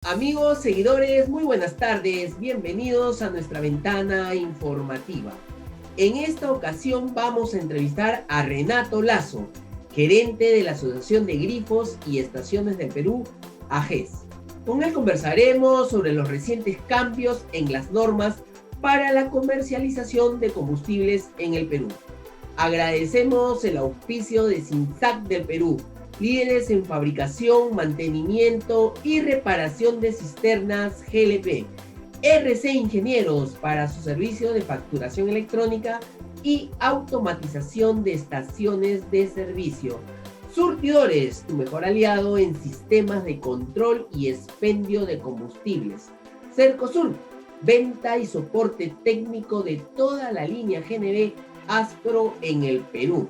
Amigos, seguidores, muy buenas tardes. Bienvenidos a nuestra ventana informativa. En esta ocasión vamos a entrevistar a Renato Lazo, gerente de la Asociación de Grifos y Estaciones del Perú, AGES. Con él conversaremos sobre los recientes cambios en las normas para la comercialización de combustibles en el Perú. Agradecemos el auspicio de SINSAC del Perú, líderes en fabricación, mantenimiento y reparación de cisternas GLP. RC Ingenieros para su servicio de facturación electrónica y automatización de estaciones de servicio. Surtidores, tu mejor aliado en sistemas de control y expendio de combustibles. Cercosur, venta y soporte técnico de toda la línea GNB Aspro en el Perú.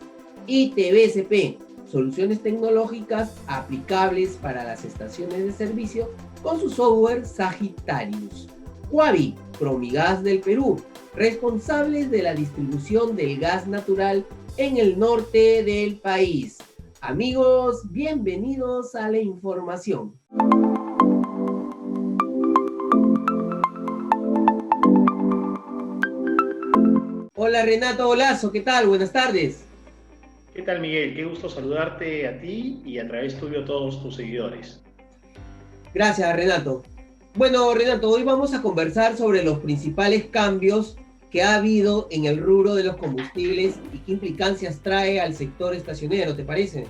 Y TBSP, soluciones tecnológicas aplicables para las estaciones de servicio con su software Sagittarius. Huavi, Promigas del Perú, responsables de la distribución del gas natural en el norte del país. Amigos, bienvenidos a la información. Hola Renato Lazo, ¿qué tal? Buenas tardes. ¿Qué tal, Miguel? Qué gusto saludarte a ti y a través tuyo a todos tus seguidores. Gracias, Renato. Bueno, Renato, hoy vamos a conversar sobre los principales cambios que ha habido en el rubro de los combustibles y qué implicancias trae al sector estacionero, ¿te parece?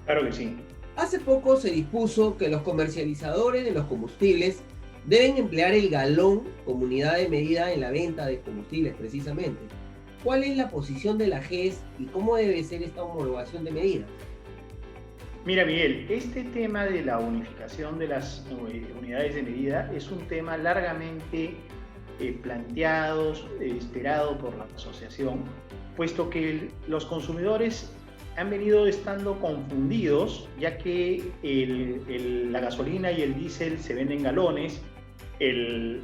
Claro que sí. Hace poco se dispuso que los comercializadores de los combustibles deben emplear el galón como unidad de medida en la venta de combustibles, precisamente. ¿Cuál es la posición de la AGES y cómo debe ser esta homologación de medidas? Mira, Miguel, este tema de la unificación de las unidades de medida es un tema largamente planteado, esperado por la asociación, puesto que los consumidores han venido estando confundidos, ya que la gasolina y el diésel se venden en galones, el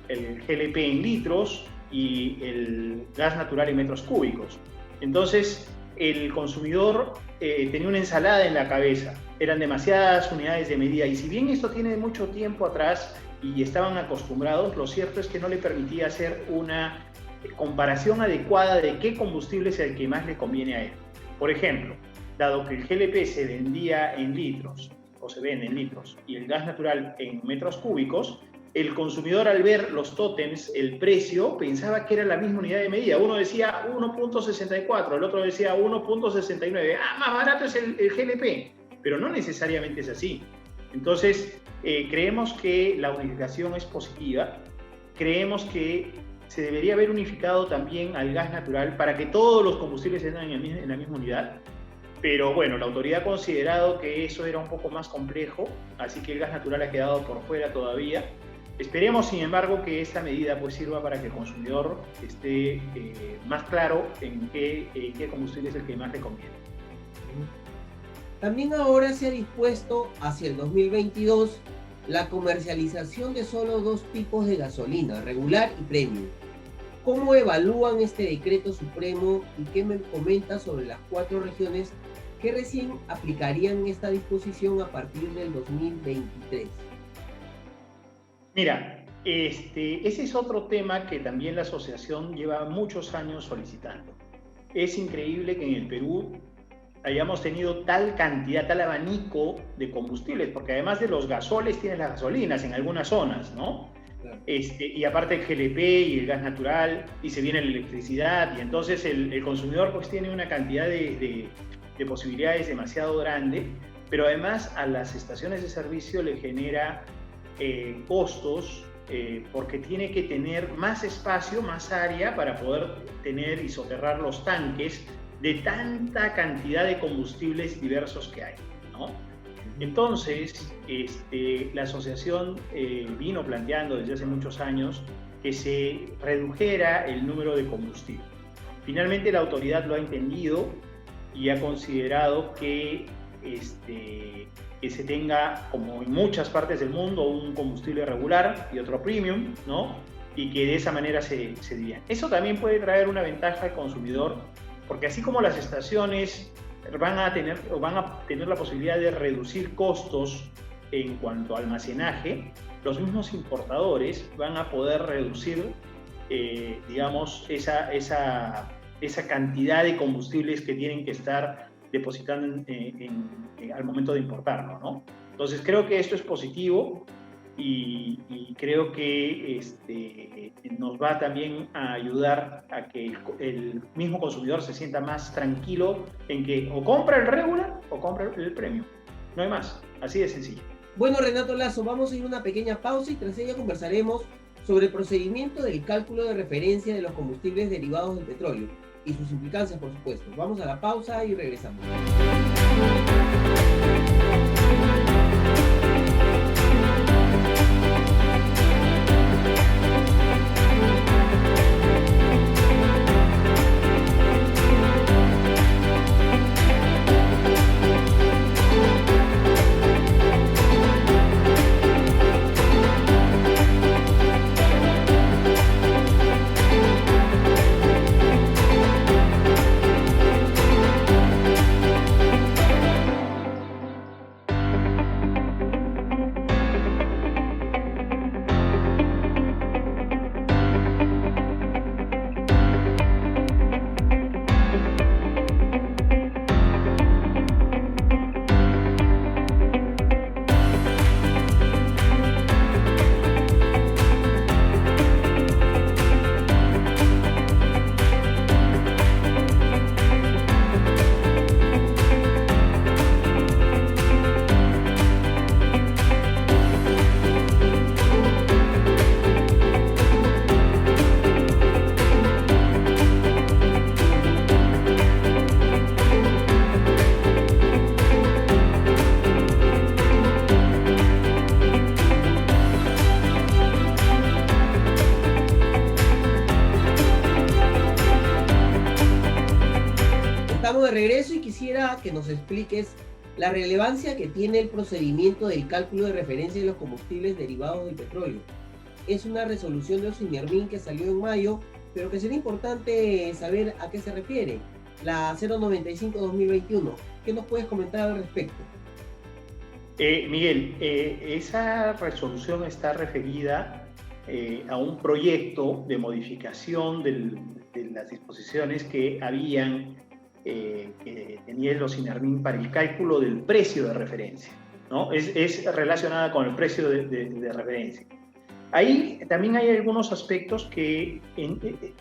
GLP en litros y el gas natural en metros cúbicos. Entonces, el consumidor tenía una ensalada en la cabeza. Eran demasiadas unidades de medida y si bien esto tiene mucho tiempo atrás y estaban acostumbrados, lo cierto es que no le permitía hacer una comparación adecuada de qué combustible es el que más le conviene a él. Por ejemplo, dado que el GLP se vendía en litros o se vende en litros y el gas natural en metros cúbicos, el consumidor al ver los tótems, el precio, pensaba que era la misma unidad de medida. Uno decía 1.64, el otro decía 1.69. Más barato es el GLP, pero no necesariamente es así. Entonces, creemos que la unificación es positiva. Creemos que se debería haber unificado también al gas natural para que todos los combustibles estén en la misma unidad. Pero bueno, la autoridad ha considerado que eso era un poco más complejo, así que el gas natural ha quedado por fuera todavía. Esperemos, sin embargo, que esta medida pues sirva para que el consumidor esté más claro en qué combustible es el que más le conviene. También ahora se ha dispuesto hacia el 2022 la comercialización de solo dos tipos de gasolina, regular y premium. ¿Cómo evalúan este decreto supremo y qué me comenta sobre las 4 regiones que recién aplicarían esta disposición a partir del 2023? Mira, ese es otro tema que también la asociación lleva muchos años solicitando. Es increíble que en el Perú hayamos tenido tal cantidad, tal abanico de combustibles, porque además de los gasoles tienes las gasolinas en algunas zonas, ¿no? Claro. Y aparte el GLP y el gas natural, y se viene la electricidad, y entonces el consumidor pues tiene una cantidad de posibilidades demasiado grande, pero además a las estaciones de servicio le genera costos, porque tiene que tener más espacio, más área para poder tener y soterrar los tanques de tanta cantidad de combustibles diversos que hay, ¿no? Entonces, la asociación vino planteando desde hace muchos años que se redujera el número de combustible. Finalmente la autoridad lo ha entendido y ha considerado que se tenga, como en muchas partes del mundo, un combustible regular y otro premium, ¿no? Y que de esa manera se divida. Eso también puede traer una ventaja al consumidor, porque así como las estaciones van a tener la posibilidad de reducir costos en cuanto a almacenaje, los mismos importadores van a poder reducir, digamos, esa cantidad de combustibles que tienen que estar depositando al momento de importarlo, ¿no? Entonces creo que esto es positivo y creo que nos va también a ayudar a que el mismo consumidor se sienta más tranquilo en que o compra el regular o compra el premium. No hay más, así de sencillo. Bueno, Renato Lazo, vamos a ir a una pequeña pausa y tras ella conversaremos sobre el procedimiento del cálculo de referencia de los combustibles derivados del petróleo y sus implicancias, por supuesto. Vamos a la pausa y regresamos. Estamos de regreso y quisiera que nos expliques la relevancia que tiene el procedimiento del cálculo de referencia de los combustibles derivados del petróleo. Es una resolución de Osimermin que salió en mayo, pero que sería importante saber a qué se refiere. La 095-2021. ¿Qué nos puedes comentar al respecto? Miguel, esa resolución está referida a un proyecto de modificación de las disposiciones que habían que tenía el Osimermin para el cálculo del precio de referencia, ¿no? Es relacionada con el precio de referencia. Ahí también hay algunos aspectos que,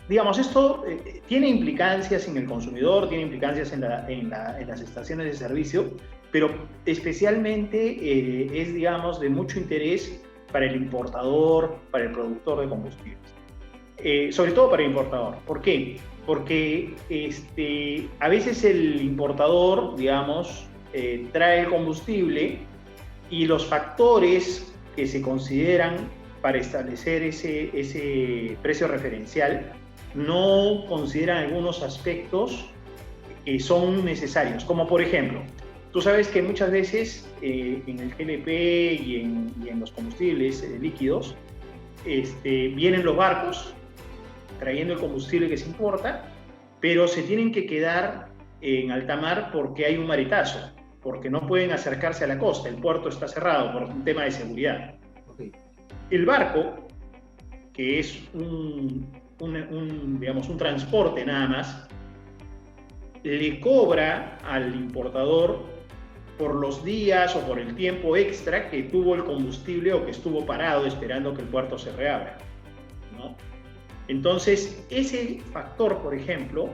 digamos, esto tiene implicancias en el consumidor, tiene implicancias en las estaciones de servicio, pero especialmente es, digamos, de mucho interés para el importador, para el productor de combustibles. Sobre todo para el importador. ¿Por qué? Porque a veces el importador, digamos, trae el combustible y los factores que se consideran para establecer ese precio referencial no consideran algunos aspectos que son necesarios, como por ejemplo, tú sabes que muchas veces en el GLP y en los combustibles líquidos vienen los barcos trayendo el combustible que se importa, pero se tienen que quedar en alta mar porque hay un maretazo, porque no pueden acercarse a la costa, el puerto está cerrado por un tema de seguridad. Okay. El barco, que es digamos, un transporte nada más, le cobra al importador por los días o por el tiempo extra que tuvo el combustible o que estuvo parado esperando que el puerto se reabra, ¿no? Entonces, ese factor, por ejemplo,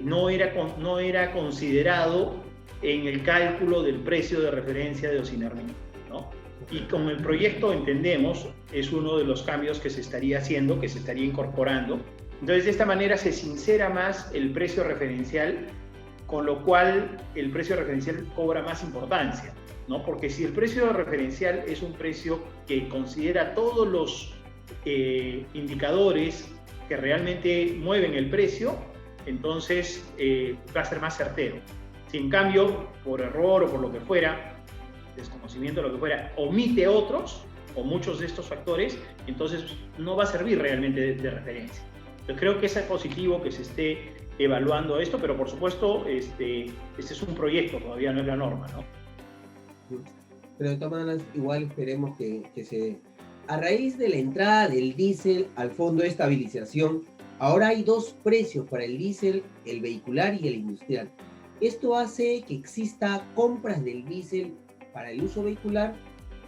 no era considerado en el cálculo del precio de referencia de Osimermin, ¿no? Y con el proyecto, entendemos, es uno de los cambios que se estaría haciendo, que se estaría incorporando. Entonces, de esta manera se sincera más el precio referencial, con lo cual el precio referencial cobra más importancia, ¿no? Porque si el precio referencial es un precio que considera todos los indicadores que realmente mueven el precio, entonces va a ser más certero. Si en cambio, por error o por lo que fuera, desconocimiento o lo que fuera, omite otros o muchos de estos factores, entonces no va a servir realmente de referencia. Yo creo que es positivo que se esté evaluando esto, pero por supuesto este es un proyecto, todavía no es la norma, ¿no? pero de todas maneras igual esperemos que se dé. A raíz de la entrada del diésel al fondo de estabilización, ahora hay dos precios para el diésel, el vehicular y el industrial. Esto hace que exista compras del diésel para el uso vehicular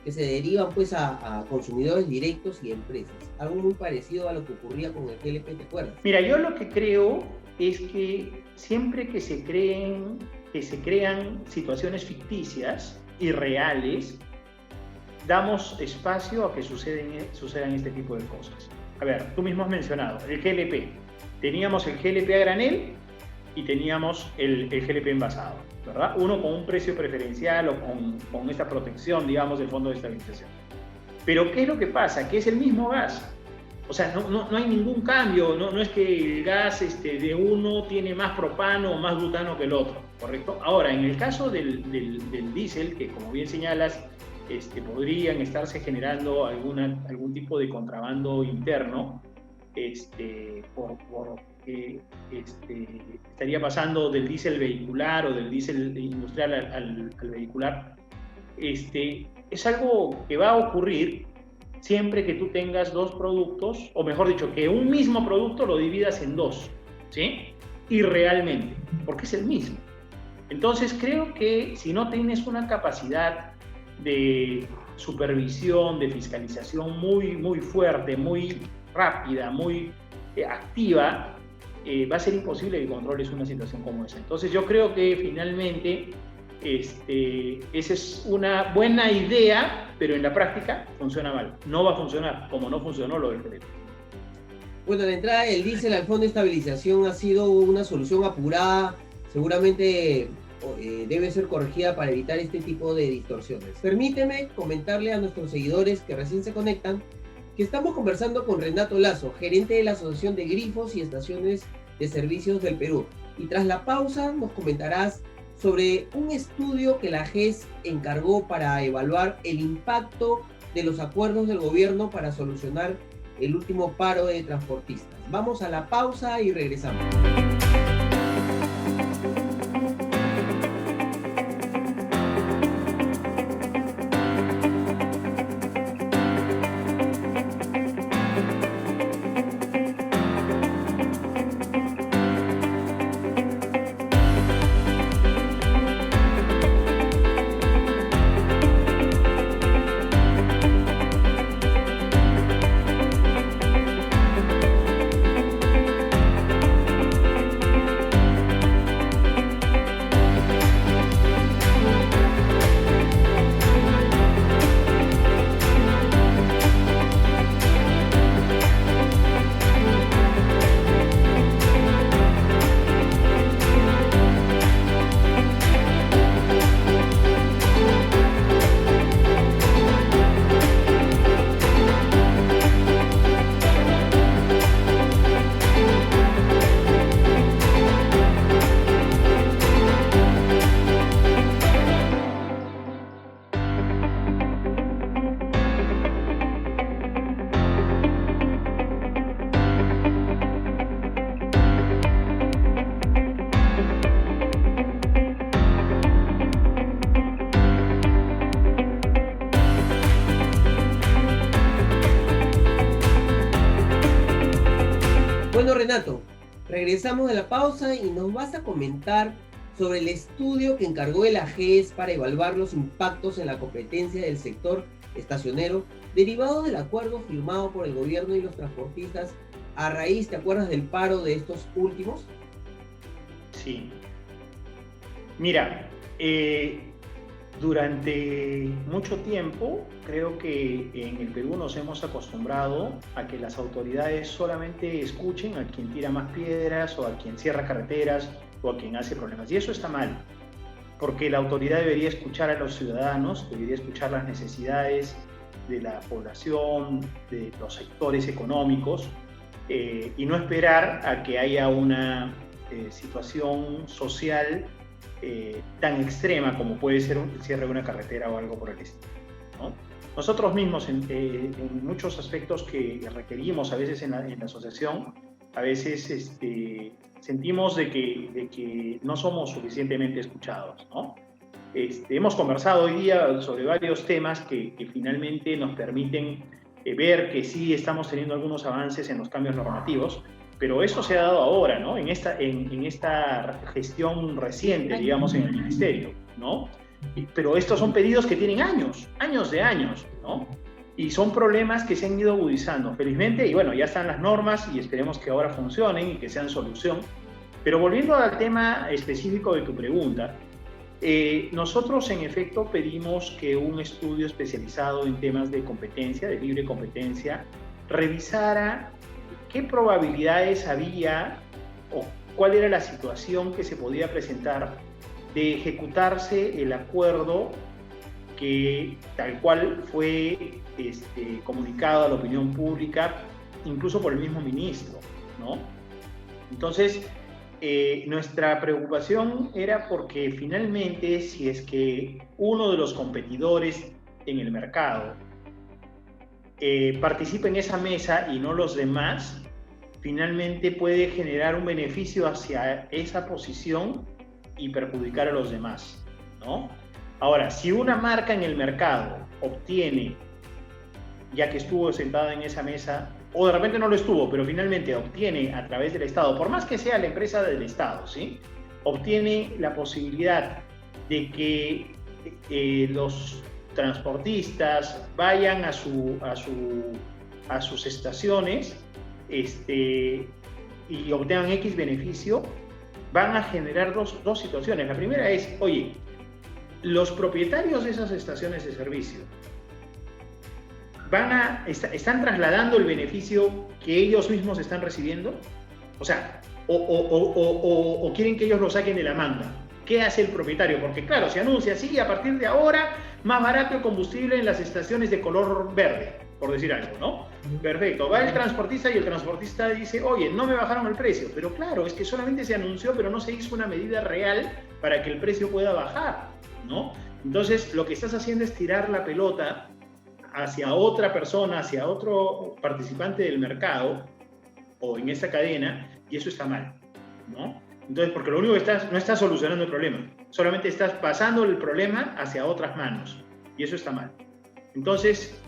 que se derivan pues a consumidores directos y empresas. Algo muy parecido a lo que ocurría con el GLP, ¿te acuerdas? Mira, yo lo que creo es que siempre que se crean situaciones ficticias y reales, damos espacio a que sucedan este tipo de cosas. A ver, tú mismo has mencionado el GLP. Teníamos el GLP a granel y teníamos el GLP envasado, ¿verdad? Uno con un precio preferencial o con esta protección, digamos, del fondo de estabilización. Pero ¿qué es lo que pasa? Que es el mismo gas. O sea, no hay ningún cambio, no es que el gas de uno tiene más propano o más butano que el otro, ¿correcto? Ahora, en el caso del diésel, que como bien señalas, podrían estarse generando algún tipo de contrabando interno, estaría pasando del diésel vehicular o del diésel industrial al vehicular. Es algo que va a ocurrir siempre que tú tengas dos productos, o mejor dicho, que un mismo producto lo dividas en dos, ¿sí? Y realmente, porque es el mismo. Entonces creo que si no tienes una capacidad de supervisión, de fiscalización muy, muy fuerte, muy rápida, muy activa, va a ser imposible que controles una situación como esa. Entonces yo creo que finalmente esa es una buena idea, pero en la práctica funciona mal. No va a funcionar, como no funcionó lo del crédito. Bueno, la entrada del diésel al fondo de estabilización ha sido una solución apurada, seguramente debe ser corregida para evitar este tipo de distorsiones. Permíteme comentarle a nuestros seguidores que recién se conectan que estamos conversando con Renato Lazo, gerente de la Asociación de Grifos y Estaciones de Servicios del Perú. Y tras la pausa nos comentarás sobre un estudio que la GES encargó para evaluar el impacto de los acuerdos del gobierno para solucionar el último paro de transportistas. Vamos a la pausa y regresamos. Bueno, Renato, regresamos de la pausa y nos vas a comentar sobre el estudio que encargó el GES para evaluar los impactos en la competencia del sector estacionero derivado del acuerdo firmado por el gobierno y los transportistas a raíz, ¿te acuerdas del paro de estos últimos? Sí. Mira, durante mucho tiempo creo que en el Perú nos hemos acostumbrado a que las autoridades solamente escuchen a quien tira más piedras o a quien cierra carreteras o a quien hace problemas. Y eso está mal, porque la autoridad debería escuchar a los ciudadanos, debería escuchar las necesidades de la población, de los sectores económicos, y no esperar a que haya una situación social tan extrema como puede ser el cierre de una carretera o algo por el estilo, ¿no? Nosotros mismos en muchos aspectos que requerimos a veces en la asociación, a veces sentimos de que no somos suficientemente escuchados, ¿no? Hemos conversado hoy día sobre varios temas que finalmente nos permiten ver que sí estamos teniendo algunos avances en los cambios normativos, pero eso se ha dado ahora, ¿no? En esta gestión reciente, digamos, en el Ministerio, ¿no? Pero estos son pedidos que tienen años de años, ¿no? Y son problemas que se han ido agudizando, felizmente, y bueno, ya están las normas y esperemos que ahora funcionen y que sean solución. Pero volviendo al tema específico de tu pregunta, nosotros en efecto pedimos que un estudio especializado en temas de competencia, de libre competencia, revisara qué probabilidades había o cuál era la situación que se podía presentar de ejecutarse el acuerdo que tal cual fue comunicado a la opinión pública, incluso por el mismo ministro, ¿no? Entonces, nuestra preocupación era porque finalmente, si es que uno de los competidores en el mercado participa en esa mesa y no los demás, finalmente puede generar un beneficio hacia esa posición y perjudicar a los demás, ¿no? Ahora, si una marca en el mercado obtiene, ya que estuvo sentada en esa mesa, o de repente no lo estuvo, pero finalmente obtiene a través del Estado, por más que sea la empresa del Estado, ¿sí? Obtiene la posibilidad de que los transportistas vayan a sus estaciones y obtengan X beneficio, van a generar dos situaciones. La primera es, oye, los propietarios de esas estaciones de servicio están trasladando el beneficio que ellos mismos están recibiendo, o sea, o quieren que ellos lo saquen de la manga. ¿Qué hace el propietario? Porque claro, se anuncia así, a partir de ahora, más barato el combustible en las estaciones de color verde, por decir algo, ¿no? Perfecto, va el transportista y el transportista dice, oye, no me bajaron el precio, pero claro, es que solamente se anunció, pero no se hizo una medida real para que el precio pueda bajar, ¿no? Entonces, lo que estás haciendo es tirar la pelota hacia otra persona, hacia otro participante del mercado o en esa cadena, y eso está mal, ¿no? Entonces, porque lo único que no estás solucionando el problema, solamente estás pasando el problema hacia otras manos, y eso está mal. Entonces,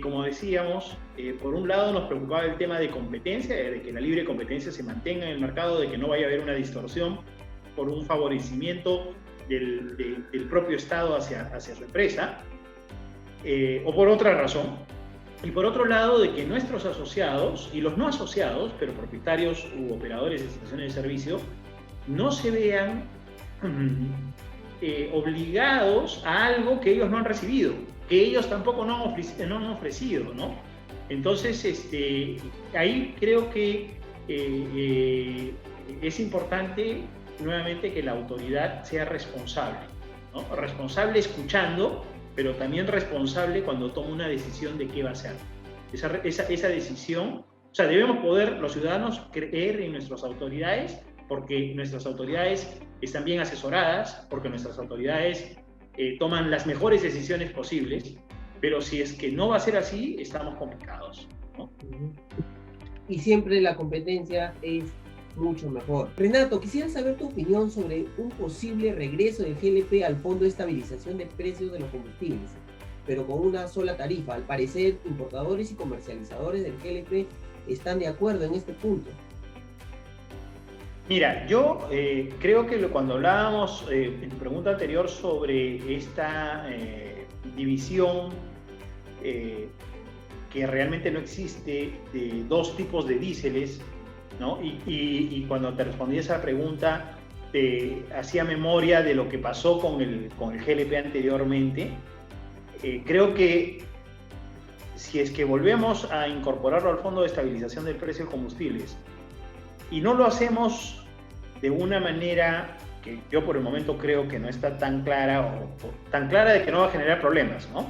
como decíamos, por un lado nos preocupaba el tema de competencia, de que la libre competencia se mantenga en el mercado, de que no vaya a haber una distorsión por un favorecimiento del propio Estado hacia su empresa, o por otra razón. Y por otro lado, de que nuestros asociados y los no asociados, pero propietarios u operadores de estaciones de servicio, no se vean obligados a algo que ellos no han recibido, que ellos tampoco no han ofrecido, ¿no? Entonces, ahí creo que es importante nuevamente que la autoridad sea responsable, ¿no? Responsable escuchando, pero también responsable cuando toma una decisión de qué va a hacer. Esa decisión, o sea, debemos poder, los ciudadanos, creer en nuestras autoridades, porque nuestras autoridades están bien asesoradas, porque nuestras autoridades toman las mejores decisiones posibles, pero si es que no va a ser así, estamos complicados, ¿no? Y siempre la competencia es mucho mejor. Renato, quisiera saber tu opinión sobre un posible regreso del GLP al Fondo de Estabilización de Precios de los Combustibles, pero con una sola tarifa. Al parecer, importadores y comercializadores del GLP están de acuerdo en este punto. Mira, yo creo que cuando hablábamos en tu pregunta anterior sobre esta división que realmente no existe de dos tipos de diéseles, ¿no? Y cuando te respondí esa pregunta, te hacía memoria de lo que pasó con el GLP anteriormente. Creo que si es que volvemos a incorporarlo al Fondo de Estabilización del Precio de Combustibles y no lo hacemos de una manera que yo por el momento creo que no está tan clara, o tan clara de que no va a generar problemas, ¿no?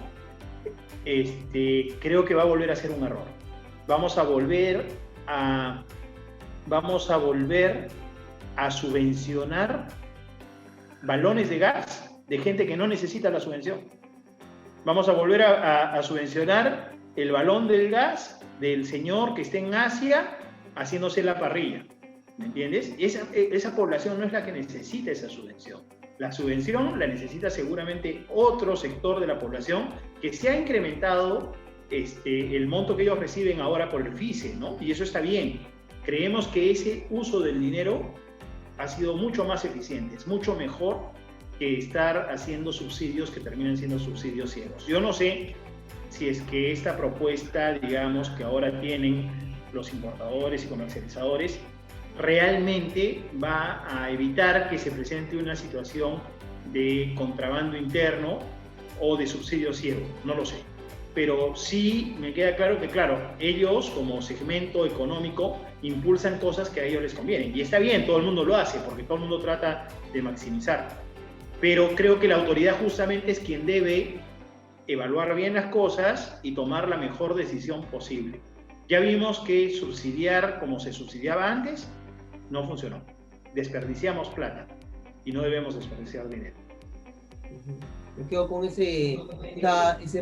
Creo que va a volver a ser un error. Vamos a volver a subvencionar balones de gas de gente que no necesita la subvención. Vamos a volver a subvencionar el balón del gas del señor que esté en Asia haciéndose la parrilla. ¿Me entiendes? Esa población no es la que necesita esa subvención. La subvención la necesita seguramente otro sector de la población que se ha incrementado el monto que ellos reciben ahora por el FICE, ¿no? Y eso está bien. Creemos que ese uso del dinero ha sido mucho más eficiente, es mucho mejor que estar haciendo subsidios que terminan siendo subsidios ciegos. Yo no sé si es que esta propuesta, digamos, que ahora tienen los importadores y comercializadores, realmente va a evitar que se presente una situación de contrabando interno o de subsidio ciego, no lo sé. Pero sí me queda claro que, claro, ellos como segmento económico impulsan cosas que a ellos les convienen. Y está bien, todo el mundo lo hace, porque todo el mundo trata de maximizar. Pero creo que la autoridad justamente es quien debe evaluar bien las cosas y tomar la mejor decisión posible. Ya vimos que subsidiar como se subsidiaba antes no funcionó. Desperdiciamos plata y no debemos desperdiciar dinero. Me quedo con ese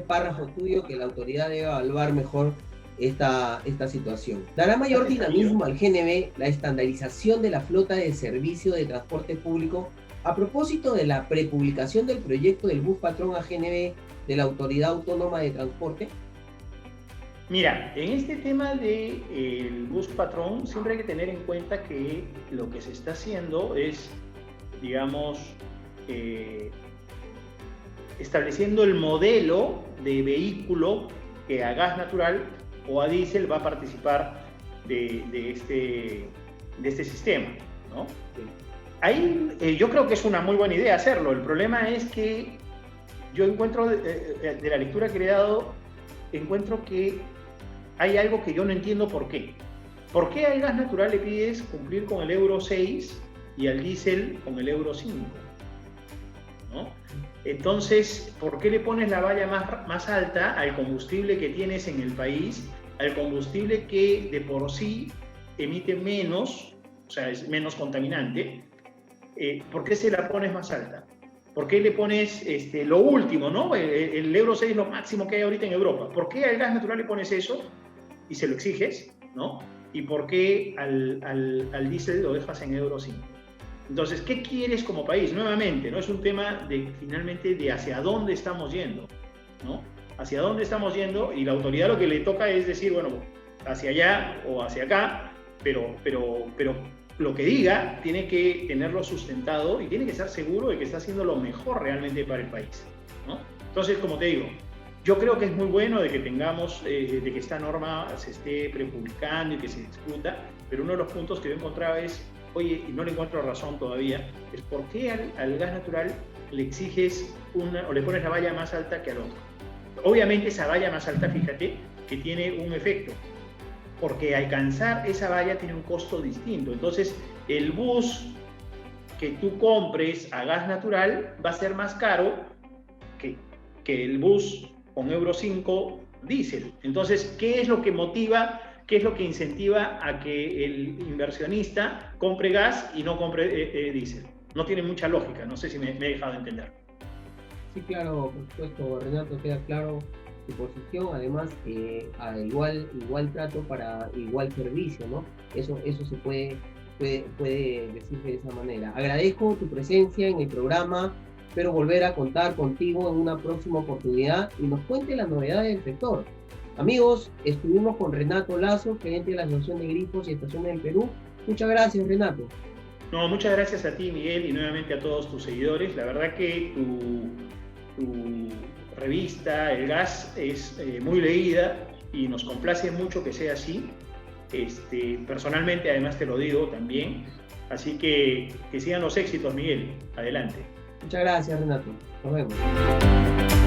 párrafo tuyo, que la autoridad debe evaluar mejor esta situación. ¿Dará mayor dinamismo al GNV la estandarización de la flota de servicio de transporte público a propósito de la prepublicación del proyecto del bus patrón a GNV de la Autoridad Autónoma de Transporte? Mira, en este tema del bus patrón siempre hay que tener en cuenta que lo que se está haciendo es, digamos, estableciendo el modelo de vehículo que a gas natural o a diésel va a participar de este sistema, ¿no? Ahí yo creo que es una muy buena idea hacerlo. El problema es que yo encuentro, de la lectura que le he dado, encuentro que hay algo que yo no entiendo por qué. ¿Por qué al gas natural le pides cumplir con el Euro 6 y al diésel con el Euro 5? ¿No? Entonces, ¿por qué le pones la valla más alta al combustible que tienes en el país, al combustible que de por sí emite menos, o sea, es menos contaminante? ¿Por qué se la pones más alta? ¿Por qué le pones lo último, ¿no? El Euro 6 es lo máximo que hay ahorita en Europa. ¿Por qué al gas natural le pones eso y se lo exiges, ¿no? ¿Y por qué al diésel lo dejas en Euro 5? Entonces, ¿qué quieres como país? Nuevamente, no es un tema finalmente de hacia dónde estamos yendo, ¿no? Hacia dónde estamos yendo, y la autoridad lo que le toca es decir, bueno, hacia allá o hacia acá, pero lo que diga tiene que tenerlo sustentado y tiene que estar seguro de que está haciendo lo mejor realmente para el país, ¿no? Entonces, como te digo, yo creo que es muy bueno de que tengamos, de que esta norma se esté prepublicando y que se discuta, pero uno de los puntos que yo encontraba es, oye, y no le encuentro razón todavía, es por qué al gas natural le exiges o le pones la valla más alta que al otro. Obviamente esa valla más alta, fíjate, que tiene un efecto, porque alcanzar esa valla tiene un costo distinto. Entonces, el bus que tú compres a gas natural va a ser más caro que el bus con Euro 5 diésel. Entonces, ¿qué es lo que motiva, qué es lo que incentiva a que el inversionista compre gas y no compre diésel? No tiene mucha lógica, no sé si me he dejado entender. Sí, claro, por supuesto, Renato, queda claro tu posición. Además, a igual trato para igual servicio, ¿no? Eso se puede decir de esa manera. Agradezco tu presencia en el programa. Espero volver a contar contigo en una próxima oportunidad y nos cuente las novedades del sector. Amigos, estuvimos con Renato Lazo, gerente de la Asociación de Grifos y Estaciones del Perú. Muchas gracias, Renato. No, muchas gracias a ti, Miguel, y nuevamente a todos tus seguidores. La verdad que tu revista, El Gas, es muy leída y nos complace mucho que sea así. Personalmente, además, te lo digo también. Así que sigan los éxitos, Miguel. Adelante. Muchas gracias, Renato. Nos vemos.